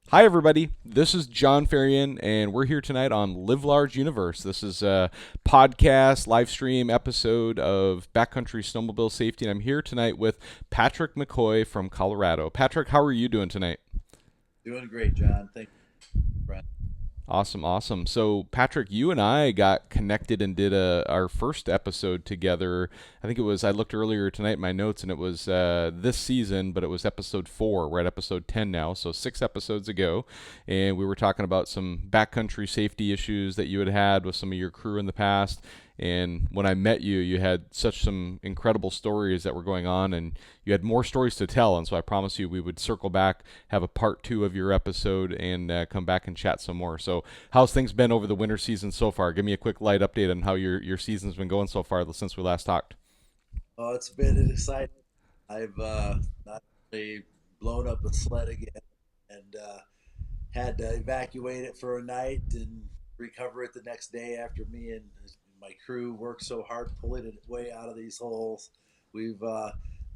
Hi, everybody. This is John Farian, and we're here tonight on LiveLARGE Universe. This is a podcast, live stream episode of backcountry snowmobile safety, and I'm here tonight with Patrick McCoy from Colorado. Patrick, how are you doing tonight? Doing great, John. Thank you, friend. Awesome, awesome. So, Patrick, you and I got connected and did our first episode together. I think it was, I looked earlier tonight in my notes, and it was this season, but it was episode 4. We're at episode 10 now, so 6 episodes ago. And we were talking about some backcountry safety issues that you had with some of your crew in the past. And when I met you, you had such some incredible stories that were going on, and you had more stories to tell. And so I promised you we would circle back, have a part 2 of your episode, and come back and chat some more. So, how's things been over the winter season so far? Give me a quick light update on how your season's been going so far since we last talked. Oh, it's been exciting. I've not only blown up a sled again and had to evacuate it for a night and recover it the next day after me and my crew worked so hard pulling it way out of these holes. We've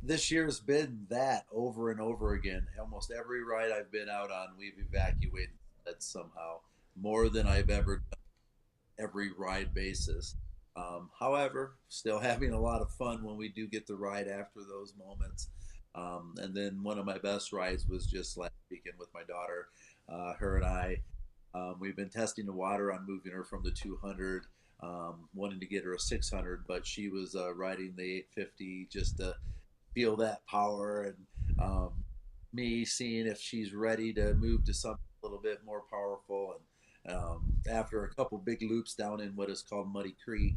This year's been that over and over again. Almost every ride I've been out on, we've evacuated that somehow more than I've ever done every ride basis. However, still having a lot of fun when we do get the ride after those moments. And then one of my best rides was just last weekend with my daughter. Her and I, we've been testing the water on moving her from the 200, wanting to get her a 600, but she was riding the 850 just to feel that power and me seeing if she's ready to move to something a little bit more powerful. And after a couple big loops down in what is called Muddy Creek,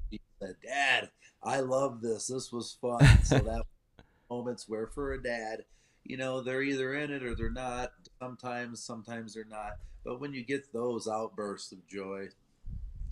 he said, "Dad, I love this. This was fun." So that moments where for a dad, they're either in it or they're not. Sometimes they're not. But when you get those outbursts of joy,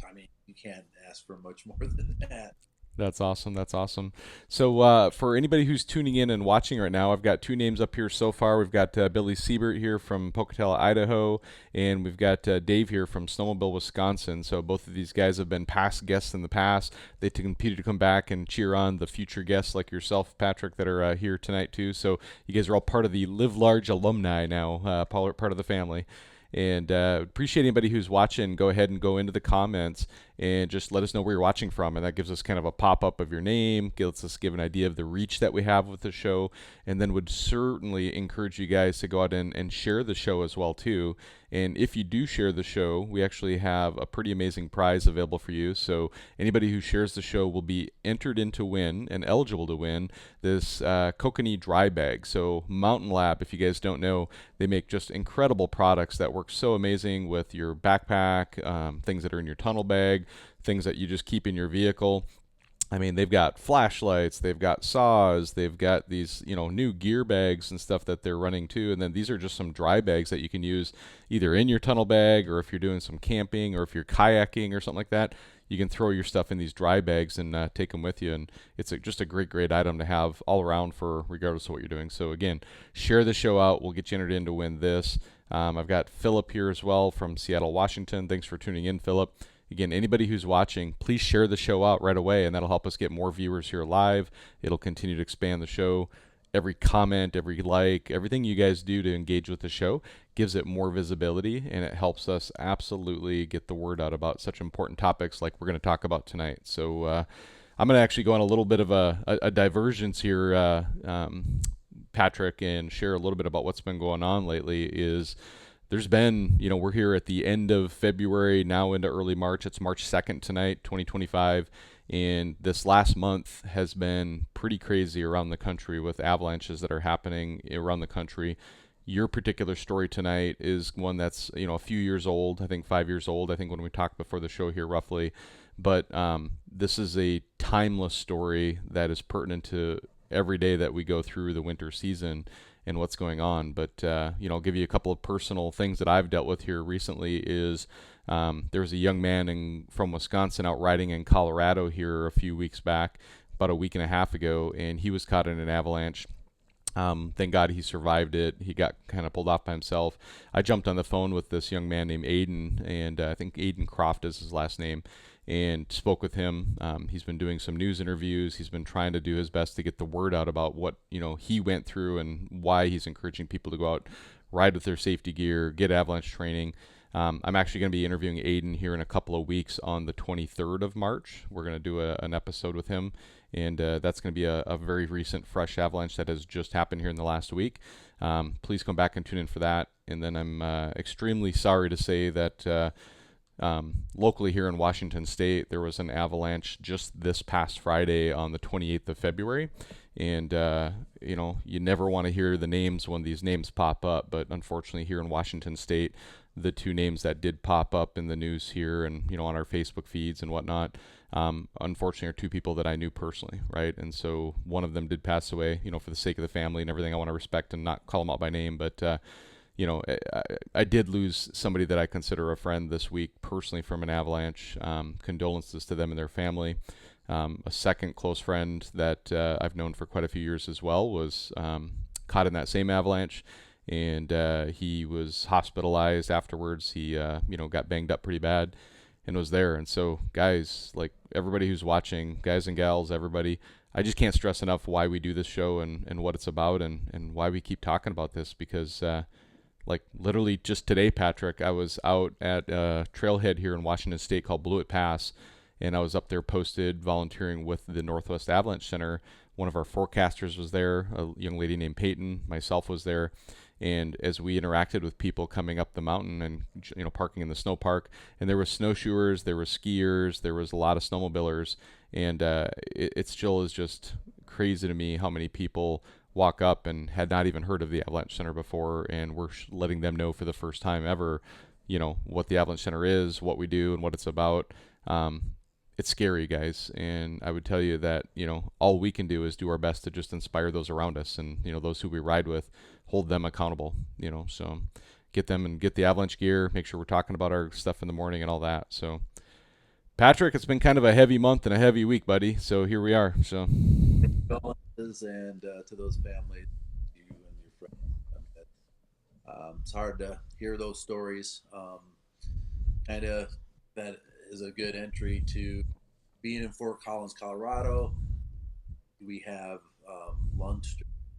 I mean, you can't ask for much more than that. That's awesome. That's awesome. So, for anybody who's tuning in and watching right now, I've got 2 names up here so far. We've got Billy Siebert here from Pocatello, Idaho, and we've got Dave here from Snowmobile, Wisconsin. So, both of these guys have been past guests in the past. They competed to come back and cheer on the future guests like yourself, Patrick, that are here tonight, too. So, you guys are all part of the Live Large alumni now, part of the family. And appreciate anybody who's watching. Go ahead and go into the comments and just let us know where you're watching from. And that gives us kind of a pop up of your name, lets us give an idea of the reach that we have with the show. And then would certainly encourage you guys to go out and share the show as well, too. And if you do share the show, we actually have a pretty amazing prize available for you. So anybody who shares the show will be entered in to win and eligible to win this Kokanee dry bag. So Mountain Lab, if you guys don't know, they make just incredible products that work so amazing with your backpack, things that are in your tunnel bag, things that you just keep in your vehicle. I mean, they've got flashlights, they've got saws, they've got these, new gear bags and stuff that they're running too. And then these are just some dry bags that you can use either in your tunnel bag or if you're doing some camping or if you're kayaking or something like that. You can throw your stuff in these dry bags and take them with you. And it's just a great, great item to have all around for regardless of what you're doing. So, again, share the show out. We'll get you entered in to win this. I've got Philip here as well from Seattle, Washington. Thanks for tuning in, Philip. Again, anybody who's watching, please share the show out right away, and that'll help us get more viewers here live. It'll continue to expand the show. Every comment, every like, everything you guys do to engage with the show gives it more visibility, and it helps us absolutely get the word out about such important topics like we're going to talk about tonight. So I'm going to actually go on a little bit of a divergence here, Patrick, and share a little bit about what's been going on lately. There's been, we're here at the end of February, now into early March. It's March 2nd tonight, 2025. And this last month has been pretty crazy around the country with avalanches that are happening around the country. Your particular story tonight is one that's, a few years old, I think 5 years old, I think when we talked before the show here roughly. But this is a timeless story that is pertinent to every day that we go through the winter season and what's going on. But I'll give you a couple of personal things that I've dealt with here recently. Is there was a young man from Wisconsin out riding in Colorado here a few weeks back, about a week and a half ago, and he was caught in an avalanche. Thank God he survived it. He got kind of pulled off by himself. I jumped on the phone with this young man named Aiden, and I think Aiden Croft is his last name. and spoke with him. He's been doing some news interviews. He's been trying to do his best to get the word out about what he went through and why he's encouraging people to go out, ride with their safety gear, get avalanche training. I'm actually going to be interviewing Aiden here in a couple of weeks on the 23rd of March. We're going to do an episode with him, and that's going to be a very recent, fresh avalanche that has just happened here in the last week. Please come back and tune in for that. And then I'm extremely sorry to say that locally here in Washington State, there was an avalanche just this past Friday on the 28th of February. And, you never want to hear the names when these names pop up, but unfortunately here in Washington State, the two names that did pop up in the news here and, on our Facebook feeds and whatnot, unfortunately are two people that I knew personally, right? And so one of them did pass away, for the sake of the family and everything. I want to respect and not call them out by name, but, I did lose somebody that I consider a friend this week personally from an avalanche. Condolences to them and their family. A second close friend that I've known for quite a few years as well was caught in that same avalanche, and he was hospitalized afterwards. He got banged up pretty bad and was there. And so, guys, like everybody who's watching, guys and gals, everybody, I just can't stress enough why we do this show and what it's about and why we keep talking about this, because like literally just today, Patrick, I was out at a trailhead here in Washington State called Blewett Pass, and I was up there posted volunteering with the Northwest Avalanche Center. One of our forecasters was there, a young lady named Peyton, myself was there, and as we interacted with people coming up the mountain and parking in the snow park, and there were snowshoers, there were skiers, there was a lot of snowmobilers, and it still is just crazy to me how many people walk up and had not even heard of the Avalanche Center before, and we're letting them know for the first time ever, what the Avalanche Center is, what we do, and what it's about. It's scary, guys, and I would tell you that, all we can do is do our best to just inspire those around us, and, those who we ride with, hold them accountable, so get them and get the avalanche gear, make sure we're talking about our stuff in the morning and all that. So, Patrick, it's been kind of a heavy month and a heavy week, buddy, so here we are. So Condolences, and to those families, you and your friends. It's hard to hear those stories. Kind of that is a good entry to being in Fort Collins, Colorado. We have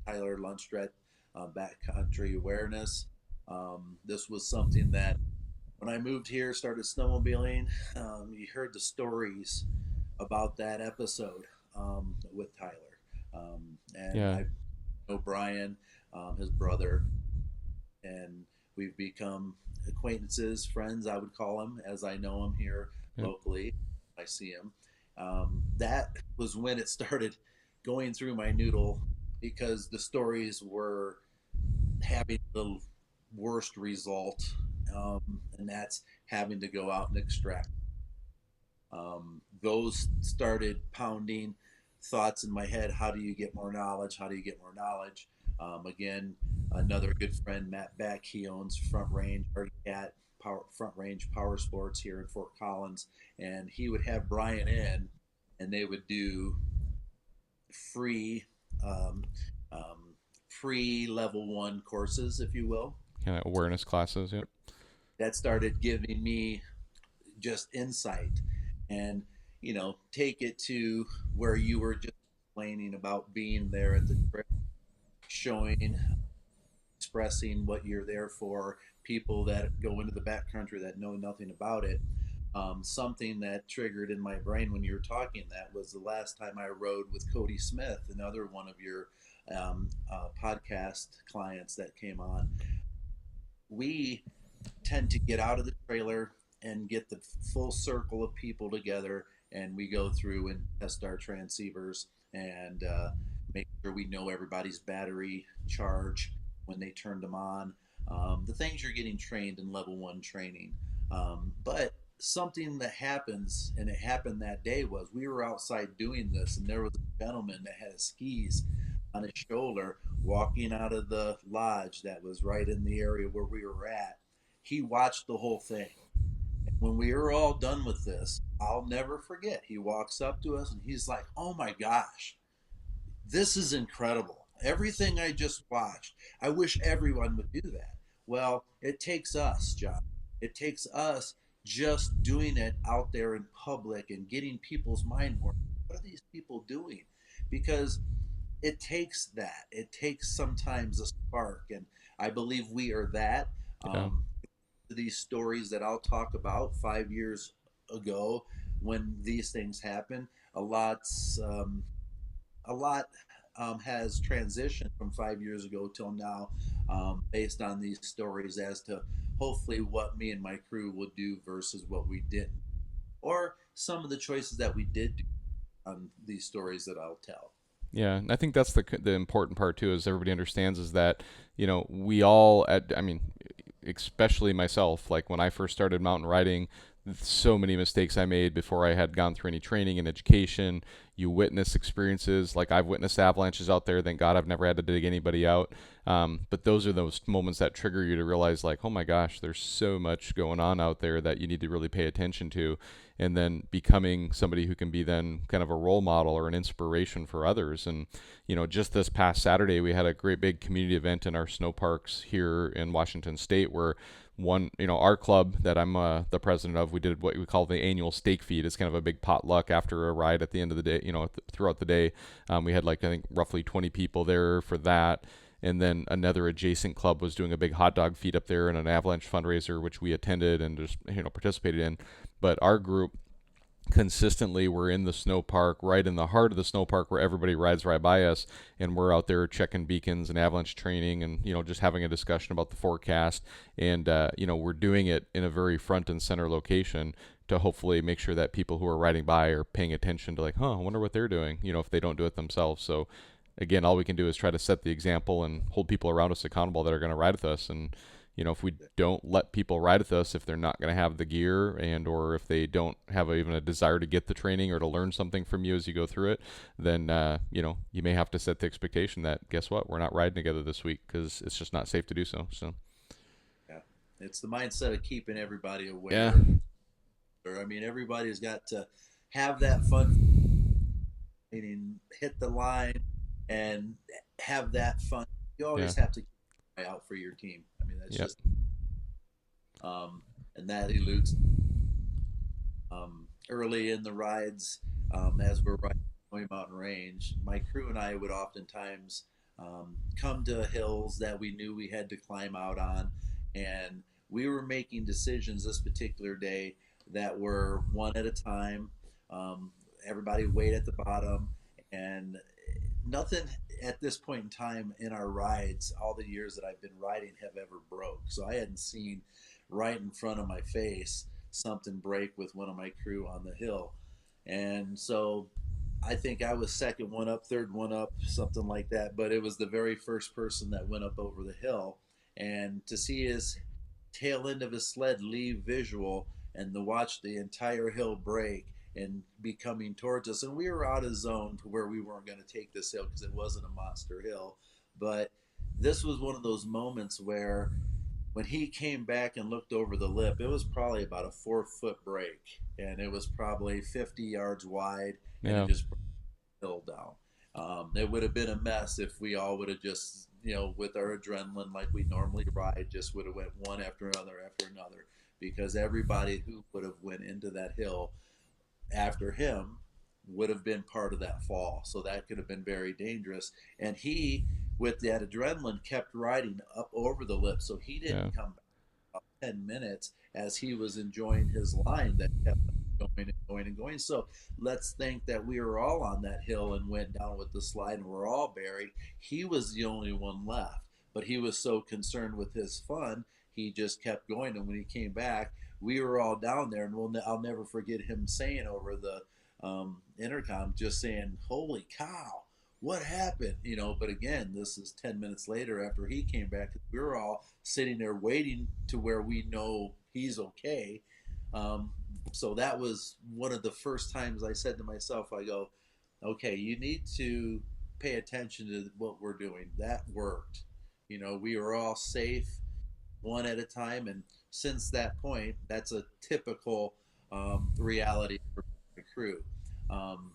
Tyler Lundstredt, backcountry awareness. This was something that when I moved here, started snowmobiling, you heard the stories about that episode with Tyler. And yeah, I know Brian, his brother, and we've become acquaintances, friends, I would call him, as I know him here locally. I see him. That was when it started going through my noodle, because the stories were having the worst result, and that's having to go out and extract. Those started pounding thoughts in my head. How do you get more knowledge? How do you get more knowledge? Again, another good friend, Matt Beck, he owns Front Range, Front Range Power Sports here in Fort Collins, and he would have Brian in, and they would do free free level 1 courses, if you will. kind of awareness classes. Yep. That started giving me just insight, and take it to where you were just explaining about being there at the trip, showing, expressing what you're there for, people that go into the backcountry that know nothing about it. Something that triggered in my brain when you were talking, that was the last time I rode with Cody Smith, another one of your podcast clients that came on. We tend to get out of the trailer and get the full circle of people together, and we go through and test our transceivers and make sure we know everybody's battery charge when they turned them on. The things you're getting trained in level 1 training. But something that happens, and it happened that day, was we were outside doing this, and there was a gentleman that had his skis on his shoulder walking out of the lodge that was right in the area where we were at. He watched the whole thing. When we were all done with this, I'll never forget, he walks up to us and he's like, "Oh my gosh, this is incredible. Everything I just watched, I wish everyone would do that." Well, it takes us, John. It takes us just doing it out there in public and getting people's mind more. What are these people doing? Because it takes that. It takes sometimes a spark, and I believe we are that. Yeah. Um, these stories that I'll talk about 5 years ago when these things happen, a lot's a lot has transitioned from 5 years ago till now, based on these stories as to hopefully what me and my crew will do versus what we didn't, or some of the choices that we did do on these stories that I'll tell. Yeah, and I think that's the important part too, is everybody understands is that we all I mean, especially myself, like when I first started mountain riding, so many mistakes I made before I had gone through any training and education. You witness experiences, like I've witnessed avalanches out there. Thank God I've never had to dig anybody out. But those are those moments that trigger you to realize, like, oh my gosh, there's so much going on out there that you need to really pay attention to. And then becoming somebody who can be then kind of a role model or an inspiration for others. And, just this past Saturday, we had a great big community event in our snow parks here in Washington State where our club that I'm the president of, we did what we call the annual steak feed. It's kind of a big potluck after a ride at the end of the day, throughout the day. We had like, I think, roughly 20 people there for that. And then another adjacent club was doing a big hot dog feed up there and an avalanche fundraiser, which we attended and just, participated in. But our group consistently we're in the snow park, right in the heart of the snow park where everybody rides right by us, and we're out there checking beacons and avalanche training and just having a discussion about the forecast. And we're doing it in a very front and center location to hopefully make sure that people who are riding by are paying attention to, like, I wonder what they're doing, if they don't do it themselves. So again, all we can do is try to set the example and hold people around us accountable that are going to ride with us. And if we don't let people ride with us, if they're not going to have the gear, and or if they don't have even a desire to get the training or to learn something from you as you go through it, then you may have to set the expectation that, guess what, we're not riding together this week because it's just not safe to do so. So Yeah, it's the mindset of keeping everybody yeah, aware. I mean, everybody's got to have that fun, meaning hit the line and have that fun. You yeah, always have to keep an eye out for your team. I mean, that's yep, just, and that eludes early in the rides, as we're riding Snowy Mountain Range. My crew and I would oftentimes come to hills that we knew we had to climb out on, and we were making decisions this particular day that were one at a time. Um, Everybody wait at the bottom, and nothing at this point in time in our rides, all the years that I've been riding, have ever broke. So I hadn't seen right in front of my face something break with one of my crew on the hill. And so I think I was second one up, third one up, something like that. But it was the very first person that went up over the hill. And to see his tail end of his sled leave visual and to watch the entire hill break and be coming towards us. And we were out of zone to where we weren't going to take this hill because it wasn't a monster hill. But this was one of those moments where when he came back and looked over the lip, it was probably about a 4 foot break, and it was probably 50 yards wide, and it yeah, just hill down. It would have been a mess if we all would have just, with our adrenaline like we normally ride, just would have went one after another, because everybody who would have went into that hill after him would have been part of that fall. So that could have been very dangerous. And he, with that adrenaline, kept riding up over the lip. So he yeah, didn't come back about 10 minutes as he was enjoying his line that kept going and going and going. So let's think that we were all on that hill and went down with the slide and we're all buried. He was the only one left, but he was so concerned with his fun, he just kept going. And when he came back, we were all down there, and I'll never forget him saying over the intercom, just saying, "Holy cow, what happened?" But again, this is 10 minutes later after he came back. We were all sitting there waiting to where we know he's okay. Um, so that was one of the first times I said to myself, I go, "Okay, you need to pay attention to what we're doing." That worked. We were all safe one at a time. And since that point, that's a typical reality for the crew. Um,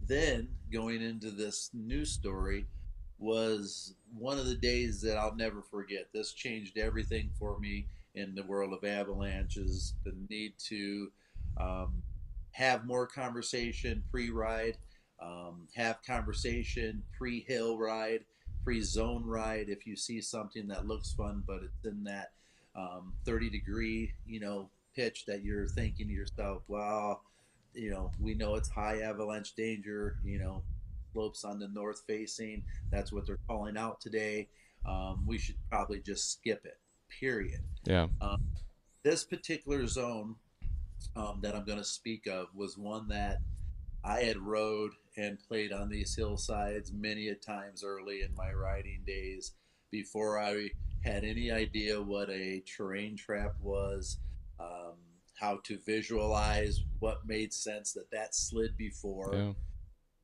then going into this news story was one of the days that I'll never forget. This changed everything for me. in the world of avalanches, the need to um, have more conversation pre-ride, have conversation pre-hill ride, pre-zone ride. If you see something that looks fun, but it's in that 30-degree, pitch that you're thinking to yourself, well, we know it's high avalanche danger, slopes on the north facing. That's what they're calling out today. We should probably just skip it, period. Yeah. Um, this particular zone that I'm going to speak of was one that I had rode and played on these hillsides many a times early in my riding days before I had any idea what a terrain trap was, um, how to visualize what made sense that slid before.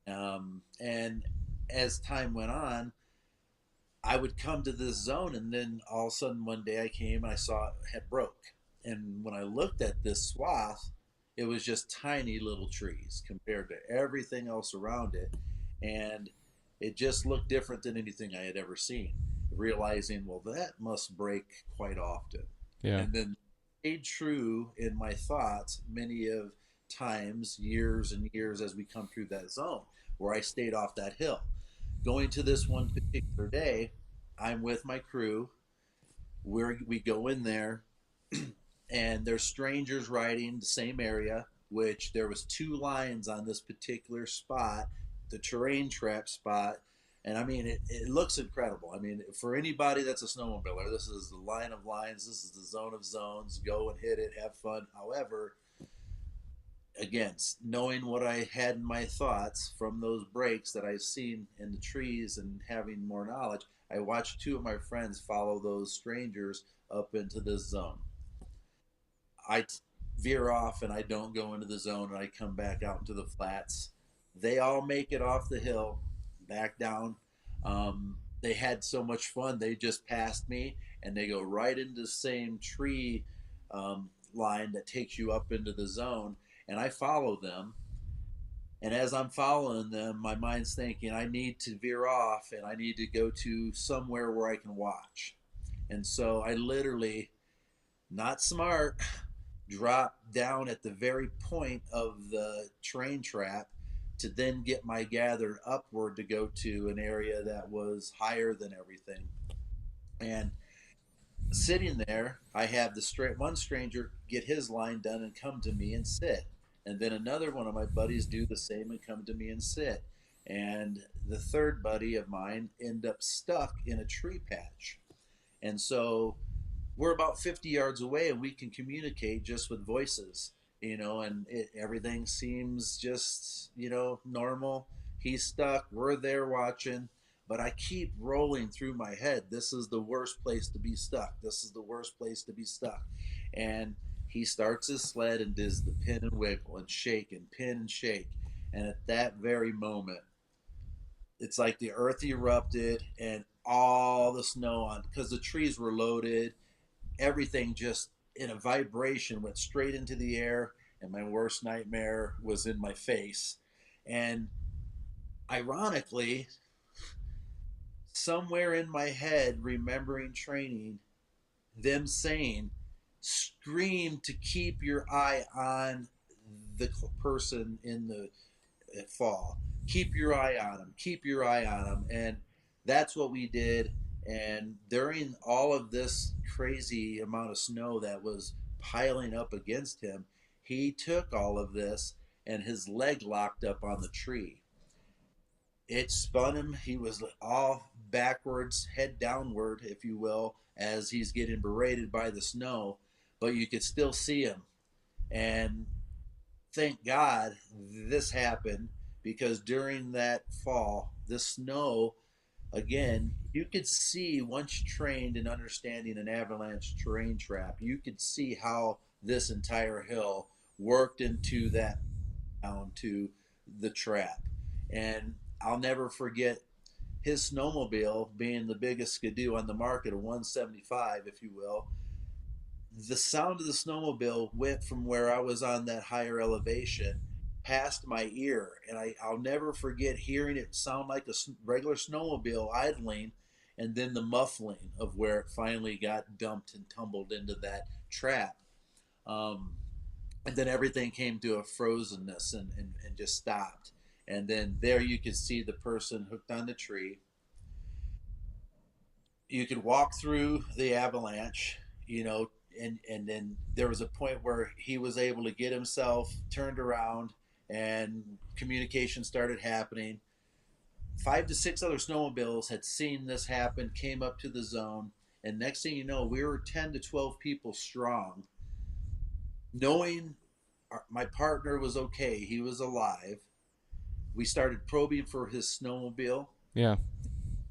Yeah. And as time went on, I would come to this zone, and then all of a sudden one day I came and I saw it had broke. And when I looked at this swath, it was just tiny little trees compared to everything else around it, and it just looked different than anything I had ever seen. Realizing, well, that must break quite often, Yeah. and then stayed true in my thoughts many of times, years and years as we come through that zone where I stayed off that hill. Going to this one particular day, I'm with my crew. We go in there, and there's strangers riding the same area. Which there was two lines on this particular spot, the terrain trap spot, and I mean it looks incredible. I mean, for anybody that's a snowmobiler, this is the line of lines. This is the zone of zones. Go and hit it, have fun. However, again, knowing what I had in my thoughts from those breaks that I've seen in the trees and having more knowledge, I watched two of my friends follow those strangers up into this zone. I veer off and I don't go into the zone, and I come back out into the flats. They all make it off the hill, back down. They had so much fun. They just passed me, and they go right into the same tree line that takes you up into the zone. And I follow them. And as I'm following them, my mind's thinking, I need to veer off and I need to go to somewhere where I can watch. And so I literally, not smart, dropped down at the very point of the train trap to then get my gather upward to go to an area that was higher than everything. And sitting there, I have one stranger get his line done and come to me and sit. And then another one of my buddies do the same and come to me and sit. And the third buddy of mine end up stuck in a tree patch. And so we're about 50 yards away and we can communicate just with voices, and everything seems just, normal. He's stuck. We're there watching. But I keep rolling through my head, this is the worst place to be stuck. This is the worst place to be stuck. And he starts his sled and does the pin and wiggle and shake and pin and shake. And at that very moment, it's like the earth erupted and all the snow on, because the trees were loaded, everything just in a vibration went straight into the air, and my worst nightmare was in my face. And ironically, somewhere in my head, remembering training, them saying, scream to keep your eye on the person in the fall. Keep your eye on him. Keep your eye on him. And that's what we did. And during all of this crazy amount of snow that was piling up against him, he took all of this and his leg locked up on the tree. It spun him. He was all backwards, head downward, if you will, as he's getting berated by the snow, but you could still see him. And thank God this happened, because during that fall, the snow, again, you could see, once you trained in understanding an avalanche terrain trap, you could see how this entire hill worked into that, down to the trap. And I'll never forget his snowmobile being the biggest skidoo on the market, a 175, if you will. The sound of the snowmobile went from where I was on that higher elevation past my ear, and I'll never forget hearing it sound like a regular snowmobile idling, and then the muffling of where it finally got dumped and tumbled into that trap. Um, and then everything came to a frozenness and just stopped. And then there you could see the person hooked on the tree. You could walk through the avalanche, and then there was a point where he was able to get himself turned around and communication started happening. 5 to 6 other snowmobiles had seen this happen, came up to the zone, and next thing you know, we were 10 to 12 people strong, knowing my partner was okay, he was alive. We started probing for his snowmobile. Yeah.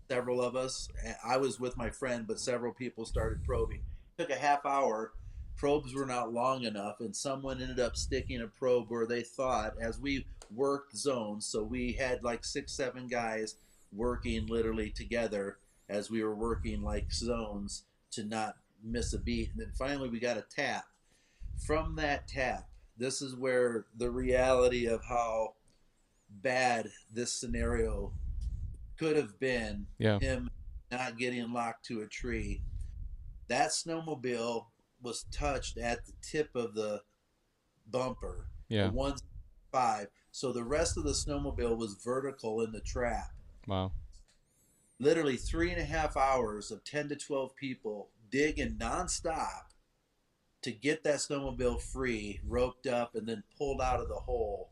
Several of us, I was with my friend, but several people started probing. It took a half hour. Probes were not long enough, and someone ended up sticking a probe where they thought, as we worked zones, so we had like 6 7 guys working literally together as we were working like zones to not miss a beat. And then finally we got a tap. From that tap, this is where the reality of how bad this scenario could have been, Yeah. him not getting locked to a tree. That snowmobile was touched at the tip of the bumper, a Yeah. 1.5. So the rest of the snowmobile was vertical in the trap. Wow. Literally 3.5 hours of 10 to 12 people digging nonstop to get that snowmobile free, roped up, and then pulled out of the hole.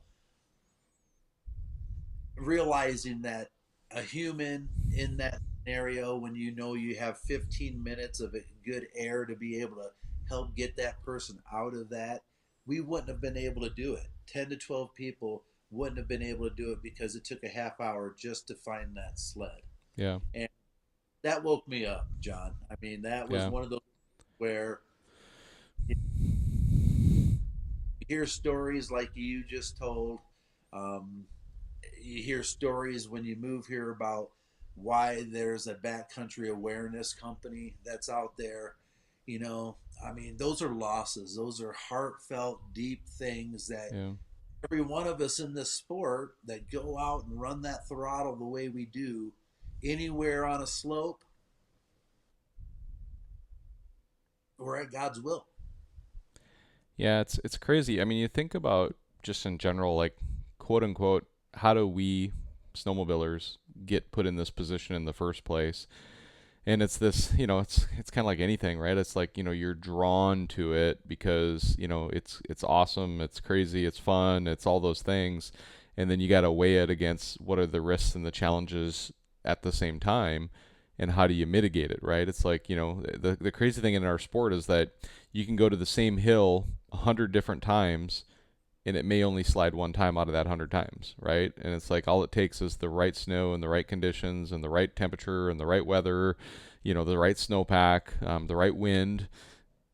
Realizing that a human in that scenario, when you have 15 minutes of good air to be able to help get that person out of that, we wouldn't have been able to do it. 10 to 12 people wouldn't have been able to do it because it took a half hour just to find that sled. Yeah. And that woke me up, John. I mean, that was Yeah. one of those where you hear stories like you just told. Um, you hear stories when you move here about why there's a backcountry awareness company that's out there. I mean, those are losses. Those are heartfelt, deep things that Yeah. every one of us in this sport that go out and run that throttle the way we do anywhere on a slope, we're at God's will. Yeah, it's crazy. I mean, you think about just in general, like quote unquote, how do we snowmobilers get put in this position in the first place? And it's this, it's kind of like anything, right? It's like, you're drawn to it because, it's awesome, it's crazy, it's fun, it's all those things. And then you got to weigh it against what are the risks and the challenges at the same time, and how do you mitigate it, right? It's like, the crazy thing in our sport is that you can go to the same hill 100 different times and it may only slide one time out of that 100 times, right? And it's like all it takes is the right snow and the right conditions and the right temperature and the right weather, the right snowpack, the right wind,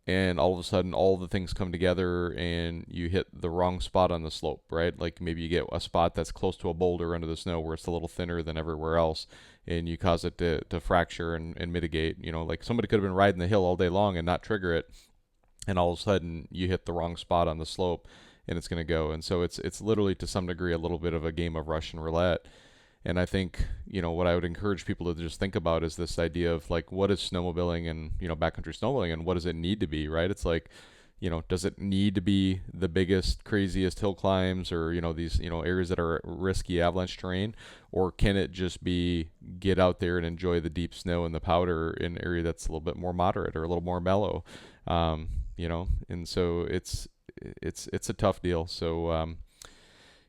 and all of a sudden all the things come together and you hit the wrong spot on the slope, right? Like maybe you get a spot that's close to a boulder under the snow where it's a little thinner than everywhere else, and you cause it to fracture and mitigate. Like somebody could have been riding the hill all day long and not trigger it, and all of a sudden you hit the wrong spot on the slope and it's going to go. And so it's literally to some degree a little bit of a game of Russian roulette. And I think, what I would encourage people to just think about is this idea of like, what is snowmobiling and, backcountry snowmobiling, and what does it need to be, right? It's like, does it need to be the biggest, craziest hill climbs or, these, areas that are risky avalanche terrain? Or can it just be get out there and enjoy the deep snow and the powder in an area that's a little bit more moderate or a little more mellow? And so it's a tough deal. So,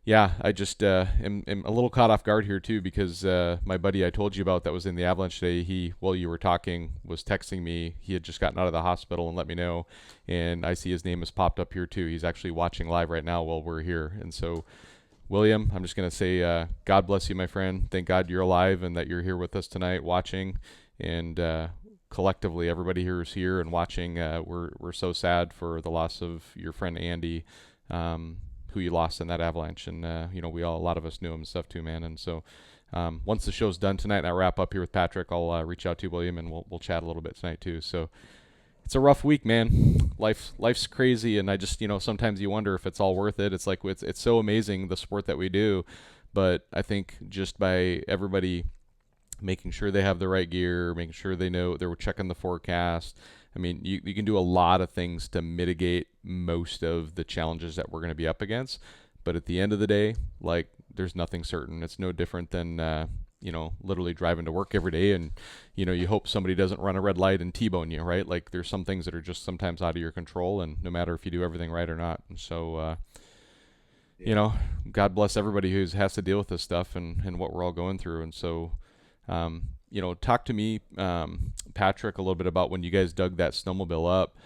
yeah, I just am a little caught off guard here too because my buddy I told you about that was in the avalanche today, while you were talking, was texting me. He had just gotten out of the hospital and let me know, and I see his name has popped up here too. He's actually watching live right now while we're here. And so, William, I'm just going to say God bless you, my friend. Thank God you're alive and that you're here with us tonight watching. And collectively, everybody here is here and watching. We're so sad for the loss of your friend Andy, who you lost in that avalanche. And, a lot of us knew him and stuff too, man. And so once the show's done tonight and I wrap up here with Patrick, I'll reach out to you, William, and we'll chat a little bit tonight too. So it's a rough week, man. Life's crazy. And I just, sometimes you wonder if it's all worth it. It's like, it's so amazing, the sport that we do. But I think just by everybody making sure they have the right gear, making sure they know they're checking the forecast. I mean, you can do a lot of things to mitigate most of the challenges that we're going to be up against. But at the end of the day, like, there's nothing certain. It's no different than, literally driving to work every day and, you hope somebody doesn't run a red light and T-bone you, right? Like, there's some things that are just sometimes out of your control, and no matter if you do everything right or not. And so, you Yeah. know, God bless everybody who has to deal with this stuff and what we're all going through. And so, talk to me, Patrick, a little bit about when you guys dug that snowmobile up,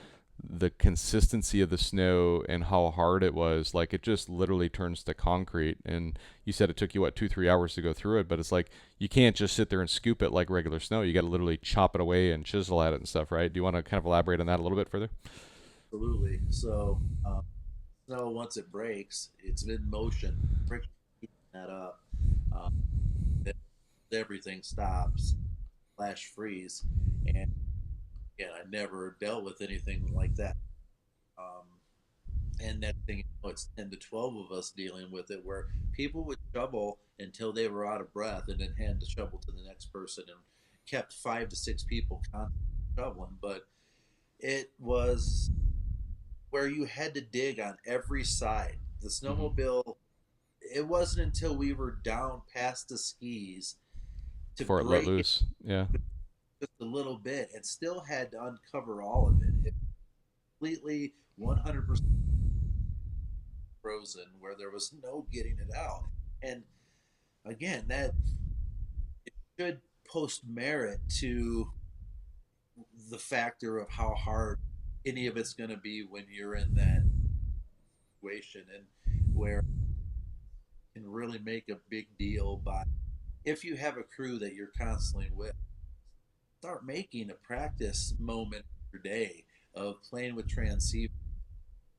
the consistency of the snow and how hard it was. Like, it just literally turns to concrete. And you said it took you, what, 2, 3 hours to go through it, but it's like, you can't just sit there and scoop it like regular snow. You got to literally chop it away and chisel at it and stuff, right? Do you want to kind of elaborate on that a little bit further? Absolutely. So, snow, once it breaks, it's in motion. Friction keeping that up. Um, then everything stops, flash freeze, and again, I never dealt with anything like that. Um, and next thing you know, it's 10 to 12 of us dealing with it, where people would shovel until they were out of breath, and then hand the shovel to the next person, and kept 5 to 6 people constantly shoveling. But it was where you had to dig on every side. The Mm-hmm. snowmobile, it wasn't until we were down past the skis to Before it let break it loose. Yeah. just a little bit, and still had to uncover all of it. It completely 100% frozen, where there was no getting it out. And again, that it should post merit to the factor of how hard any of it's going to be when you're in that situation, and where you can really make a big deal by, if you have a crew that you're constantly with, start making a practice moment per day of playing with transceiver,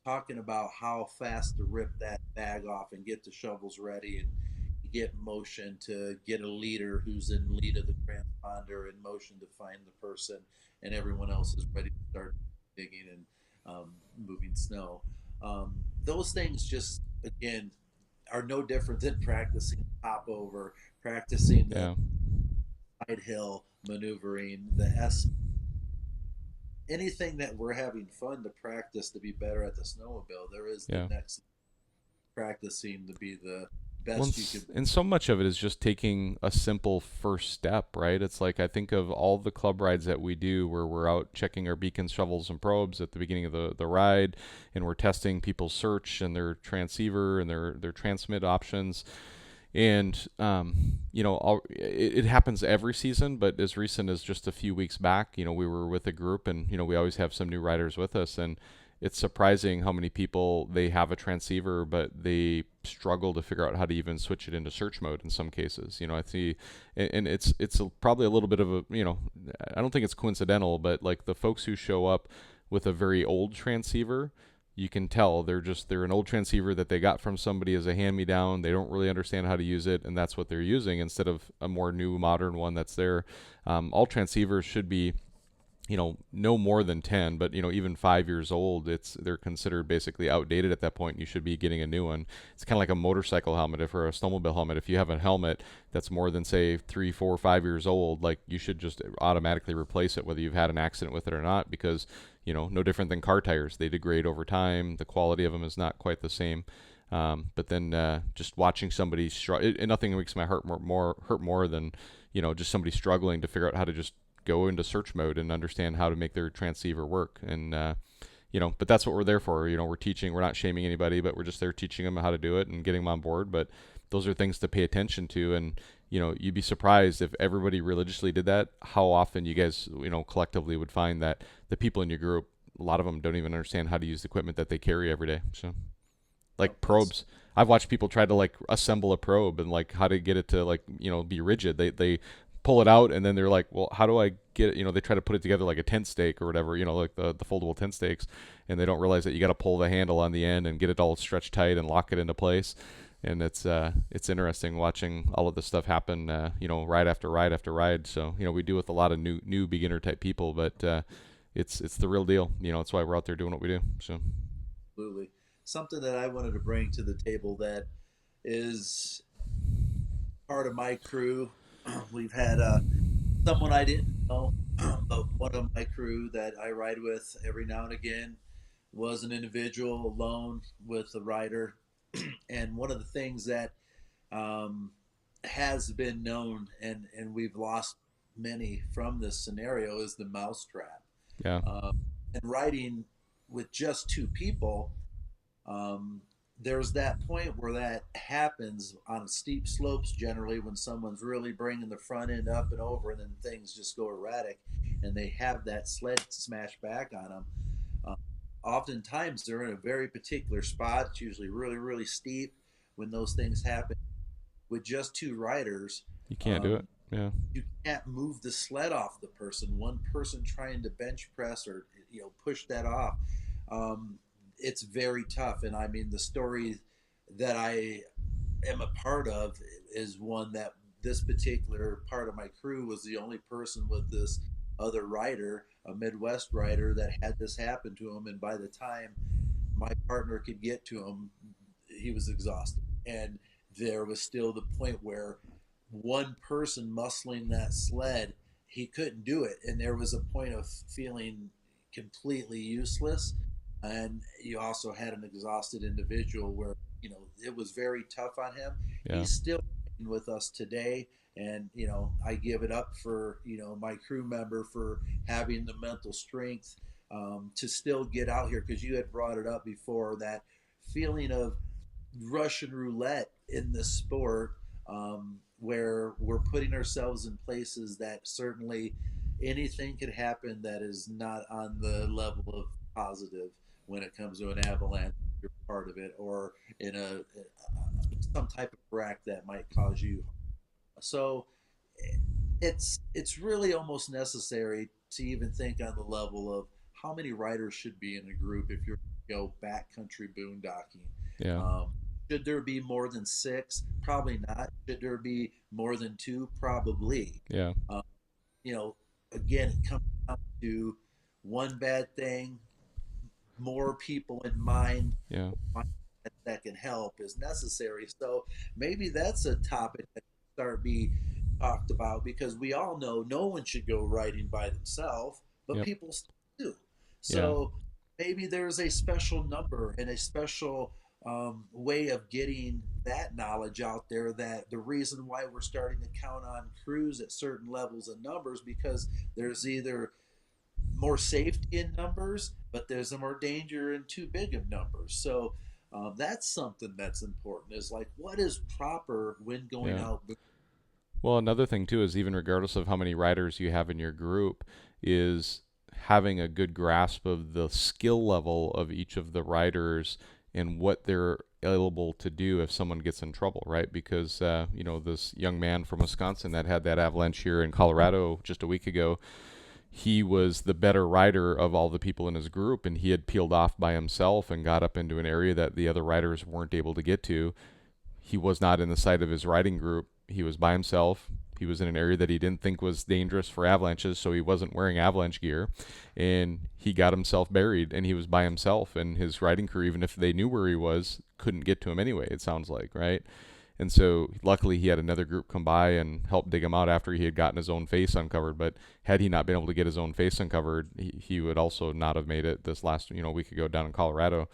talking about how fast to rip that bag off and get the shovels ready, and get motion to get a leader who's in lead of the transponder, in motion to find the person, and everyone else is ready to start digging and moving snow. Those things just, again, are no different than practicing hop over, practicing the Yeah. side hill maneuvering, the S, anything that we're having fun to practice to be better at the snowmobile. There is the Yeah. next practicing to be the Well, best you can. and so much of it is just taking a simple first step, right? It's like, I think of all the club rides that we do where we're out checking our beacons, shovels, and probes at the beginning of the ride, and we're testing people's search and their transceiver and their transmit options. And, it happens every season, but as recent as just a few weeks back, we were with a group, and, we always have some new riders with us. And it's surprising how many people, they have a transceiver, but they struggle to figure out how to even switch it into search mode in some cases. I see, and probably a little bit of a, I don't think it's coincidental, but like the folks who show up with a very old transceiver, you can tell they're an old transceiver that they got from somebody as a hand me down. They don't really understand how to use it, and that's what they're using instead of a more new modern one that's there. All transceivers should be, no more than 10, but even 5 years old, they're considered basically outdated at that point. You should be getting a new one. It's kind of like a motorcycle helmet, if or a snowmobile helmet. If you have a helmet that's more than, say, 3, 4, 5 years old, like, you should just automatically replace it, whether you've had an accident with it or not, because no different than car tires. They degrade over time. The quality of them is not quite the same. But then just watching somebody struggle, nothing makes my heart hurt more than just somebody struggling to figure out how to just go into search mode and understand how to make their transceiver work. And but that's what we're there for. We're teaching. We're not shaming anybody, but we're just there teaching them how to do it and getting them on board. But those are things to pay attention to. And you'd be surprised if everybody religiously did that, how often you guys collectively would find that the people in your group, a lot of them don't even understand how to use the equipment that they carry every day. So, like That's probes, I've watched people try to like assemble a probe and like how to get it to like be rigid. They pull it out and then they're like, well, how do I get it? They try to put it together like a tent stake or whatever, like the foldable tent stakes, and they don't realize that you got to pull the handle on the end and get it all stretched tight and lock it into place. And it's interesting watching all of this stuff happen, ride after ride after ride. So we do with a lot of new beginner type people, but it's the real deal. That's why we're out there doing what we do. So absolutely something that I wanted to bring to the table that is part of my crew. We've had someone I didn't know, but one of my crew that I ride with every now and again was an individual alone with a rider. And one of the things that um, has been known, and we've lost many from this scenario, is the mousetrap. Yeah. Um, and riding with just two people, um, there's that point where that happens on steep slopes generally when someone's really bringing the front end up and over, and then things just go erratic, and they have that sled smash back on them. Uh, Oftentimes they're in a very particular spot. It's usually really, really steep when those things happen. With just two riders, You can't do it. um, Yeah. you can't move the sled off the person. One person trying to bench press or push that off, um, it's very tough. And I mean, the story that I am a part of is one that this particular part of my crew was the only person with this other rider, a Midwest rider, that had this happen to him. And by the time my partner could get to him, he was exhausted. And there was still the point where one person muscling that sled, he couldn't do it. And there was a point of feeling completely useless. And you also had an exhausted individual where, it was very tough on him. Yeah. He's still with us today. And, I give it up for, my crew member for having the mental strength to still get out here, because you had brought it up before, that feeling of Russian roulette in this sport, where we're putting ourselves in places that certainly anything could happen that is not on the level of positive when it comes to an avalanche. You're part of it, or in a some type of wreck that might cause you. So it's really almost necessary to even think on the level of how many riders should be in a group if you're go backcountry boondocking. Yeah. Um, should there be more than six? Probably not. Should there be more than two? Probably. Yeah. Um, again, it comes down to one bad thing, more people in mind Yeah. that can help is necessary. So maybe that's a topic that can start be talked about, because we all know no one should go riding by themselves, but Yep. people still do. Yeah. So maybe there's a special number and a special way of getting that knowledge out there, that the reason why we're starting to count on crews at certain levels and numbers, because there's either more safety in numbers, but there's a more danger in too big of numbers. So that's something that's important, is like, what is proper when going Yeah. out. Well, another thing too is, even regardless of how many riders you have in your group, is having a good grasp of the skill level of each of the riders and what they're able to do if someone gets in trouble, right? Because this young man from Wisconsin that had that avalanche here in Colorado just a week ago, he was the better rider of all the people in his group, and he had peeled off by himself and got up into an area that the other riders weren't able to get to. He was not in the sight of his riding group. He was by himself. He was in an area that he didn't think was dangerous for avalanches, so he wasn't wearing avalanche gear, and he got himself buried, and he was by himself, and his riding crew, even if they knew where he was, couldn't get to him anyway, it sounds like, right? And so luckily he had another group come by and help dig him out after he had gotten his own face uncovered. But had he not been able to get his own face uncovered, he would also not have made it this last week ago down in Colorado.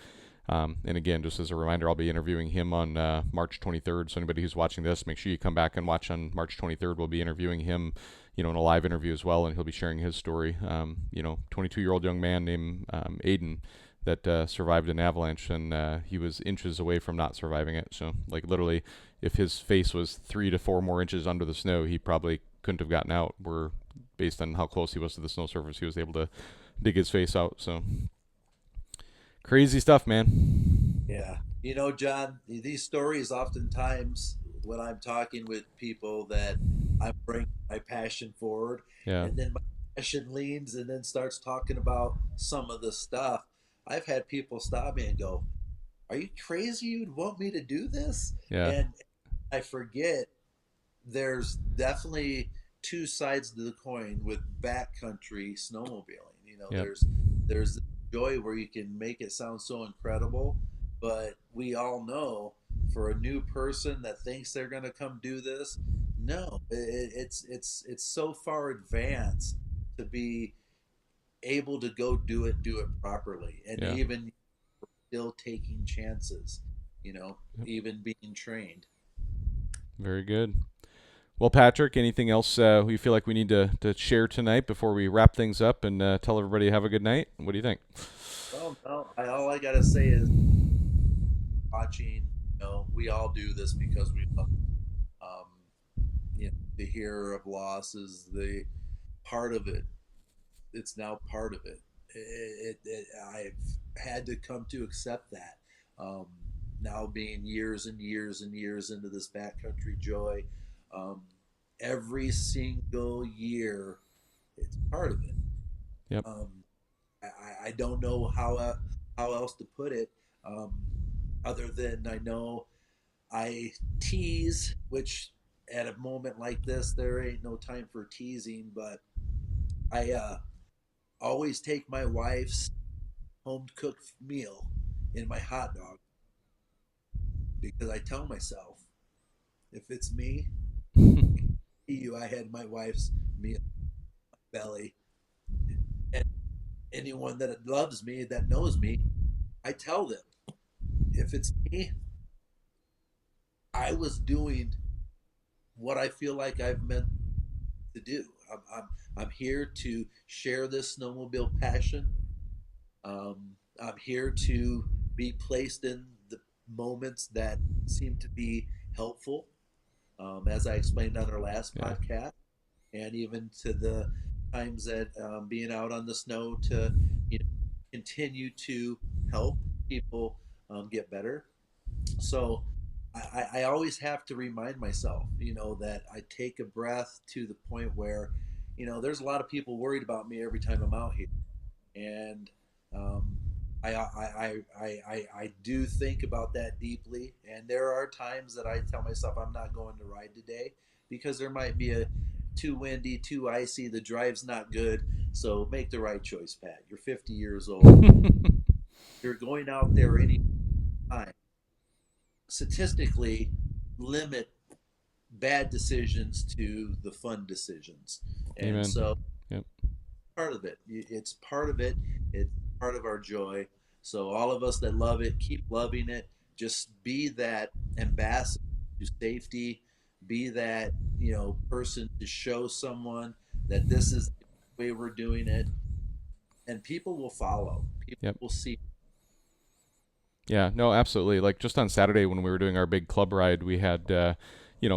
And again, just as a reminder, I'll be interviewing him on March 23rd. So anybody who's watching this, make sure you come back and watch on March 23rd. We'll be interviewing him, in a live interview as well, and he'll be sharing his story. 22-year-old young man named Aiden that survived an avalanche, and he was inches away from not surviving it. So, like, literally, if his face was 3 to 4 more inches under the snow, he probably couldn't have gotten out. Based on how close he was to the snow surface, he was able to dig his face out. So, crazy stuff, man. Yeah. John, these stories oftentimes, when I'm talking with people, that I bring my passion forward, Yeah, and then my passion leans and then starts talking about some of the stuff. I've had people stop me and go, "Are you crazy? You'd want me to do this?" yeah, And I forget there's definitely two sides to the coin with backcountry snowmobiling. yep, There's the joy where you can make it sound so incredible, but we all know, for a new person that thinks they're going to come do this, No, it's so far advanced to be able to go do it properly, and Yeah. even still taking chances, Yep. even being trained. Very good. Well, Patrick, anything else you feel like we need to share tonight before we wrap things up and tell everybody have a good night? What do you think? Well, no, all I gotta say is watching. We all do this because we love. Um, the hear of loss is the part of it. It's now part of it. I've had to come to accept that. Um, Now being years and years and years into this backcountry joy, um, every single year, it's part of it. Yep. Um, I don't know how else to put it, um, other than I know I tease, which at a moment like this, there ain't no time for teasing, but I always take my wife's home cooked meal in my hot dog because I tell myself, if it's me, you, I had my wife's meal in my belly, and anyone that loves me, that knows me, I tell them, if it's me, I was doing what I feel like I've meant to do. I'm here to share this snowmobile passion. I'm here to be placed in the moments that seem to be helpful, as I explained on our last Yeah. podcast, and even to the times that being out on the snow to you know continue to help people get better. So I always have to remind myself, that I take a breath to the point where, there's a lot of people worried about me every time I'm out here, and um, I do think about that deeply. And there are times that I tell myself I'm not going to ride today because there might be a too windy, too icy, the drive's not good. So make the right choice, Pat. You're 50 years old. You're going out there any time. Statistically, limit bad decisions to the fun decisions. And Amen. so Yep. part of it. It's part of it. It's part of our joy. So all of us that love it, keep loving it. Just be that ambassador to safety. Be that person to show someone that this is the way we're doing it, and people will follow. People Yep. will see. Yeah, no, absolutely. Like just on Saturday when we were doing our big club ride, we had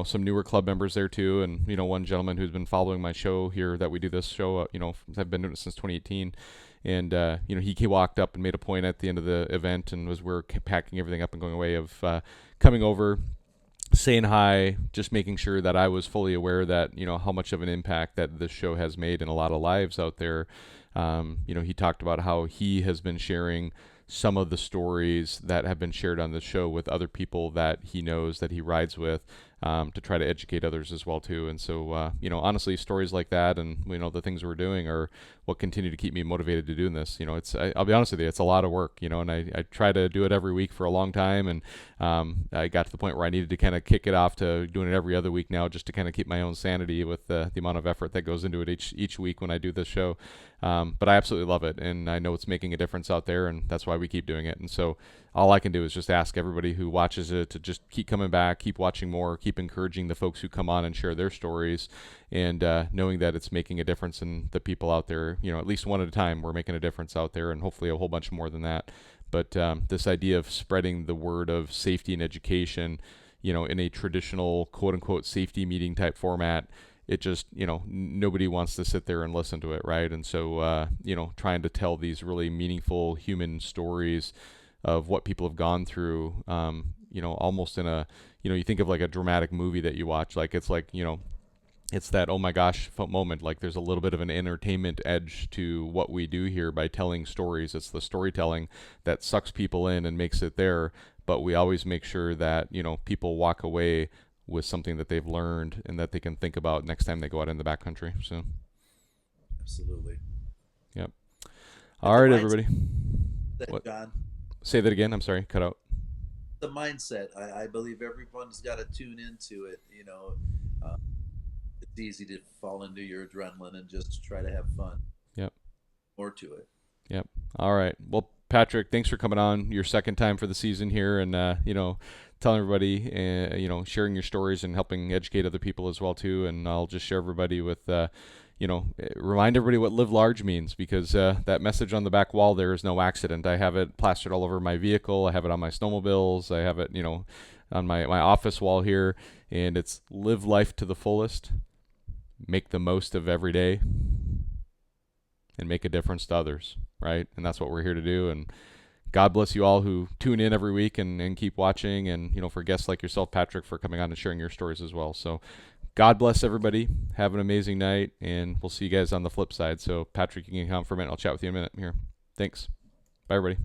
some newer club members there too, and one gentleman who's been following my show here that we do this show. I've been doing it since 2018, and he walked up and made a point at the end of the event, and was we're packing everything up and going away of coming over, saying hi, just making sure that I was fully aware that how much of an impact that this show has made in a lot of lives out there. He talked about how he has been sharing some of the stories that have been shared on the show with other people that he knows that he rides with, to try to educate others as well too. And so honestly, stories like that and the things we're doing are what continue to keep me motivated to doing this. I'll be honest with you, it's a lot of work, and I try to do it every week for a long time, and I got to the point where I needed to kind of kick it off to doing it every other week now, just to kind of keep my own sanity with the amount of effort that goes into it each week when I do this show. But I absolutely love it, and I know it's making a difference out there, and that's why we keep doing it. And so all I can do is just ask everybody who watches it to just keep coming back, keep watching more, keep encouraging the folks who come on and share their stories, and knowing that it's making a difference in the people out there. At least one at a time, we're making a difference out there, and hopefully a whole bunch more than that. But this idea of spreading the word of safety and education, in a traditional quote unquote safety meeting type format, it just nobody wants to sit there and listen to it, right? And so trying to tell these really meaningful human stories of what people have gone through, almost in a you think of like a dramatic movie that you watch, like it's that oh my gosh moment. Like there's a little bit of an entertainment edge to what we do here by telling stories. It's the storytelling that sucks people in and makes it there, but we always make sure that people walk away with something that they've learned and that they can think about next time they go out in the backcountry. So Absolutely. yep. And All the right, mindset, everybody. What? John, Say that again. I'm sorry, cut out. the mindset. I believe everyone's got to tune into it. it's easy to fall into your adrenaline and just try to have fun. Yep. More to it. Yep. All right. Well, Patrick, thanks for coming on your second time for the season here, and telling everybody, sharing your stories and helping educate other people as well too. And I'll just share everybody with, remind everybody what live large means, because that message on the back wall there is no accident. I have it plastered all over my vehicle. I have it on my snowmobiles. I have it, on my office wall here, and it's live life to the fullest, make the most of every day, and make a difference to others, right? And that's what we're here to do. And God bless you all who tune in every week and keep watching. And, for guests like yourself, Patrick, for coming on and sharing your stories as well. So God bless everybody. Have an amazing night. And we'll see you guys on the flip side. So, Patrick, you can come for a minute. I'll chat with you in a minute here. Thanks. Bye, everybody.